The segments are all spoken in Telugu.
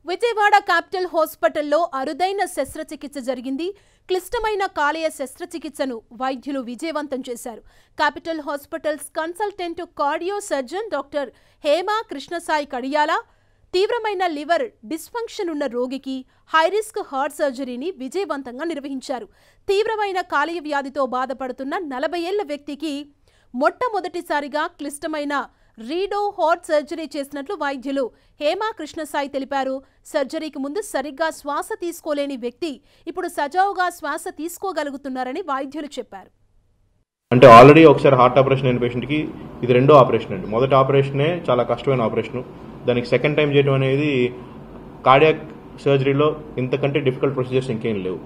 విజయవాడ క్యాపిటల్ హాస్పిటల్లో అరుదైన శస్త్రచికిత్స జరిగింది. క్లిష్టమైన కాలేయ శస్త్రచికిత్సను వైద్యులు విజయవంతం చేశారు. Capital hospitals consultant cardio surgeon doctor Hema Krishnasai Kadiyala తీవ్రమైన లివర్ డిస్ఫంక్షన్ ఉన్న రోగికి హైరిస్క్ హార్ట్ సర్జరీని విజయవంతంగా నిర్వహించారు. తీవ్రమైన కాలేయ వ్యాధితో బాధపడుతున్న 40 ఏళ్ల వ్యక్తికి మొట్టమొదటిసారిగా క్లిష్టమైన రీడో హార్ట్ సర్జరీ చేసినట్లు వైద్యులు హేమా కృష్ణసాయి తెలిపారు. సర్జరీకి ముందు సరిగ్గా శ్వాస తీసుకోలేని వ్యక్తి ఇప్పుడు సజావుగా శ్వాస తీసుకోగలుగుతున్నారని వైద్యులు చెప్పారు. అంటే ఆల్రెడీ ఒకసారి హార్ట్ ఆపరేషన్ అయిన పేషెంట్కి ఇది రెండో ఆపరేషన్ అండి. మొదటి ఆపరేషనే చాలా కష్టమైన ఆపరేషన్. దానికి సెకండ్ టైం చేయడం అనేది కార్డియాక్ సర్జరీలో ఇంతకంటే డిఫికల్ట్ ప్రొసీజర్స్ ఇంకేం లేవు.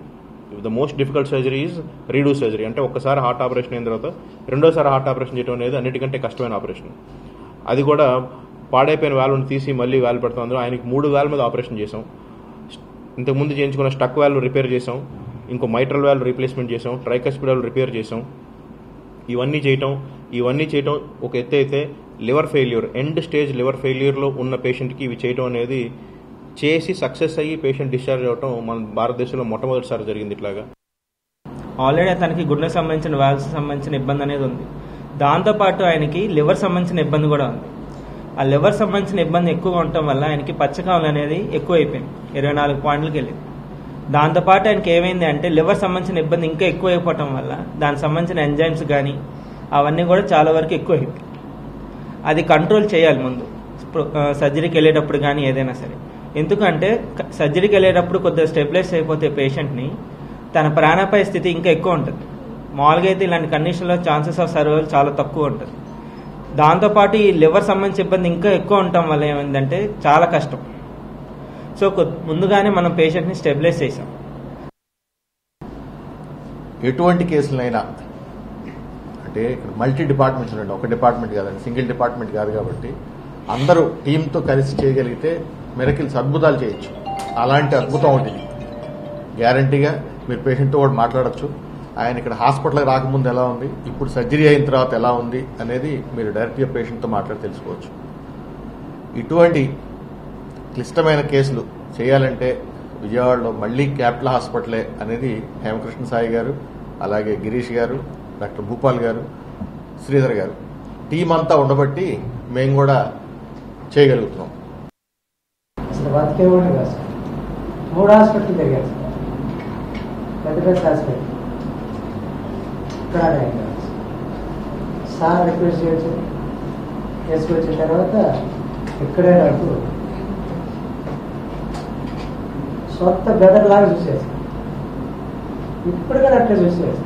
The most difficult surgery is redo surgery. అంటే ఒక్కసారి హార్ట్ ఆపరేషన్ అయిన తర్వాత రెండోసారి హార్ట్ ఆపరేషన్ చేయడం అనేది అన్నిటికంటే కష్టమైన ఆపరేషన్. అది కూడా పాడైపోయిన వాల్వ్ని తీసి మళ్ళీ వాల్వ్ పెడతాం. అందులో ఆయనకి 3 వాల్వ్ మీద ఆపరేషన్ చేసాం. ఇంతకుముందు చేయించుకున్న స్టక్ వాల్వ్ రిపేర్ చేసాం, ఇంకో మైట్రల్ వాల్వ్ రీప్లేస్మెంట్ చేసాం, ట్రైకస్పిడ్ వాల్వ్ రిపేర్ చేసాం. ఇవన్నీ చేయటం ఒక ఎత్తు అయితే liver failure, end stage liver ఫెయిల్యూర్లో ఉన్న పేషెంట్కి ఇవి చేయటం అనేది చేసి సక్సెస్ అయ్యి పేషెంట్ డిశ్చార్జ్ అవటం మన భారతదేశంలో మొట్టమొదటిసారి జరిగింది. ఇట్లాగా ఆల్రెడీ తనకి గుండెకు సంబంధించిన వాల్వ్స్ సంబంధించిన ఇబ్బంది అనేది ఉంది. దాంతోపాటు ఆయనకి లివర్ సంబంధించిన ఇబ్బంది కూడా ఉంది. ఆ లివర్ సంబంధించిన ఇబ్బంది ఎక్కువగా ఉండటం వల్ల ఆయనకి పచ్చకామలు అనేది ఎక్కువైపోయింది, 24 పాయింట్లకి వెళ్ళింది. దాంతోపాటు ఆయనకి ఏమైంది అంటే లివర్ సంబంధించిన ఇబ్బంది ఇంకా ఎక్కువైపోవటం వల్ల దానికి సంబంధించిన ఎంజైమ్స్ కానీ అవన్నీ కూడా చాలా వరకు ఎక్కువైపోయి అది కంట్రోల్ చేయాలి ముందు సర్జరీకి వెళ్ళేటప్పుడు కానీ ఏదైనా సరే. ఎందుకంటే సర్జరీకి వెళ్ళేటప్పుడు కొద్దిగా స్టెబిలైజ్ అయిపోతే పేషెంట్ని తన ప్రాణాపాయ స్థితి ఇంకా ఎక్కువ ఉంటుంది. మామూలుగా అయితే ఇలాంటి కండిషన్లో ఛాన్సెస్ ఆఫ్ సర్వైవల్ చాలా తక్కువ ఉంటుంది. దాంతోపాటు ఈ లివర్ సంబంధించిన ఇబ్బంది ఇంకా ఎక్కువ ఉండటం వల్ల ఏమైందంటే చాలా కష్టం. సో ముందుగానే మనం పేషెంట్ని స్టెబిలైజ్ చేసాం. ఎటువంటి కేసులైనా అంటే ఇక్కడ మల్టీ డిపార్ట్మెంట్స్ ఉండండి, ఒక డిపార్ట్మెంట్ కాదండి, సింగిల్ డిపార్ట్మెంట్ కాదు. కాబట్టి అందరూ టీంతో కలిసి చేయగలిగితే మిరకిల్స్ అద్భుతాలు చేయొచ్చు. అలాంటి అద్భుతం ఒకటి గ్యారంటీగా మీరు పేషెంట్తో కూడా మాట్లాడచ్చు. ఆయన ఇక్కడ హాస్పిటల్కి రాకముందు ఎలా ఉంది, ఇప్పుడు సర్జరీ అయిన తర్వాత ఎలా ఉంది అనేది మీరు డైరెక్ట్గా పేషెంట్తో మాట్లాడి తెలుసుకోవచ్చు. ఇటువంటి క్లిష్టమైన కేసులు చేయాలంటే విజయవాడలో మళ్ళీ క్యాపిటల్ హాస్పిటలే అనేది హేమకృష్ణ సాయి గారు, అలాగే గిరీష్ గారు, డాక్టర్ భూపాల్ గారు, శ్రీధర్ గారు టీం అంతా ఉండబట్టి మేము కూడా చేయగలుగుతున్నాం. అసలు బతికేవాడిని కాదు సార్. 3 హాస్పిటల్ తిరిగారు సార్, పెద్ద పెద్ద హాస్పిటల్. ఇక్కడ సార్ రిక్వెస్ట్ చేయొచ్చు, చేసుకొచ్చిన తర్వాత ఇక్కడే నాకు సొంత బెదర్ లాగా చూసేది. ఇప్పుడు కూడా అట్లా చూసేది.